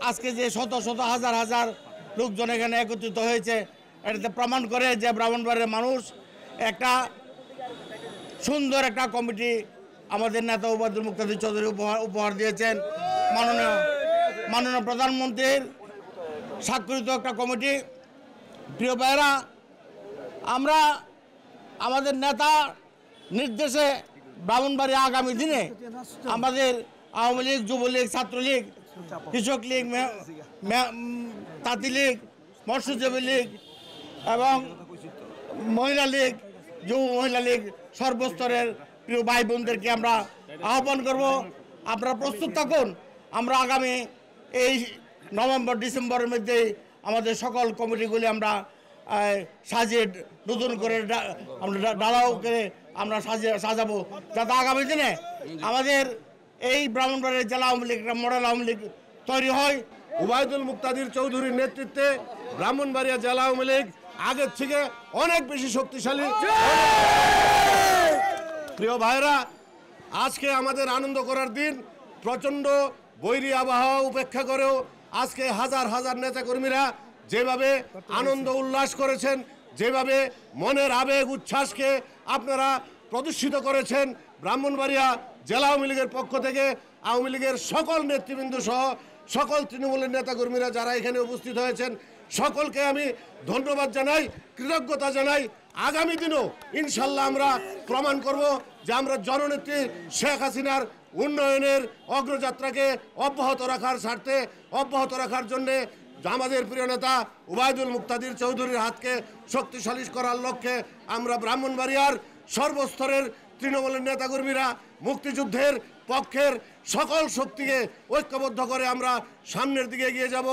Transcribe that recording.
আজকে যে শত শত হাজার হাজার লোকজন এখানে একত্রিত হয়েছে, এটাতে প্রমাণ করে যে ব্রাহ্মণবাড়িয়ার মানুষ একটা সুন্দর একটা কমিটি আমাদের নেতা উবায়দুল মুক্তাদির চৌধুরী উপহার দিয়েছেন। মাননীয় প্রধানমন্ত্রীর স্বাক্ষরিত একটা কমিটি। প্রিয় ভাইয়েরা, আমরা আমাদের নেতা নির্দেশে ব্রাহ্মণবাড়িয়া আগামী দিনে আমাদের আওয়ামী লীগ, যুবলীগ, ছাত্রলীগ, কৃষক লীগ, তাঁতি লীগ, মৎস্যজীবী লীগ এবং মহিলা লীগ, যুব মহিলা লীগ সর্বস্তরের প্রিয় ভাই বোনদেরকে আমরা আহ্বান করব, আপনারা প্রস্তুত থাকুন। আমরা আগামী এই নভেম্বর ডিসেম্বরের মধ্যে আমাদের সকল কমিটিগুলি আমরা সাজিয়ে নতুন করে আমরা ডালাও করে আমরা সাজাবো, যাতে আগামী দিনে আমাদের এই ব্রাহ্মণবাড়িয়া জেলা আওয়ামী লীগ মডেল আওয়ামী লীগ তৈরি হয়। উবায়দুল মুক্তাদির চৌধুরীর নেতৃত্বে ব্রাহ্মণবাড়িয়া জেলা আওয়ামী লীগ আগের থেকে অনেক বেশি শক্তিশালী। প্রিয় ভাইরা, আজকে আমাদের আনন্দ করার দিন। প্রচণ্ড বৈরী আবহাওয়া উপেক্ষা করেও আজকে হাজার হাজার নেতাকর্মীরা যেভাবে আনন্দ উল্লাস করেছেন, যেভাবে মনের আবেগ উচ্ছ্বাসকে আপনারা প্রদর্শিত করেছেন, ব্রাহ্মণবাড়িয়া জেলা আওয়ামী লীগের পক্ষ থেকে আওয়ামী লীগের সকল নেতৃবৃন্দ সহ সকল তৃণমূলের নেতাকর্মীরা যারা এখানে উপস্থিত হয়েছেন, সকলকে আমি ধন্যবাদ জানাই, কৃতজ্ঞতা জানাই। আগামী দিনও ইনশাল্লাহ আমরা প্রমাণ করব যে আমরা জননেত্রী শেখ হাসিনার উন্নয়নের অগ্রযাত্রাকে অব্যাহত রাখার স্বার্থে, অব্যাহত রাখার জন্যে আমাদের প্রিয় নেতা উবায়দুল মুক্তাদির চৌধুরীর হাতকে শক্তিশালী করার লক্ষ্যে আমরা ব্রাহ্মণবাড়িয়ার সর্বস্তরের তৃণমূলের নেতাকর্মীরা মুক্তিযুদ্ধের পক্ষের সকল শক্তিকে ঐক্যবদ্ধ করে আমরা সামনের দিকে এগিয়ে যাব।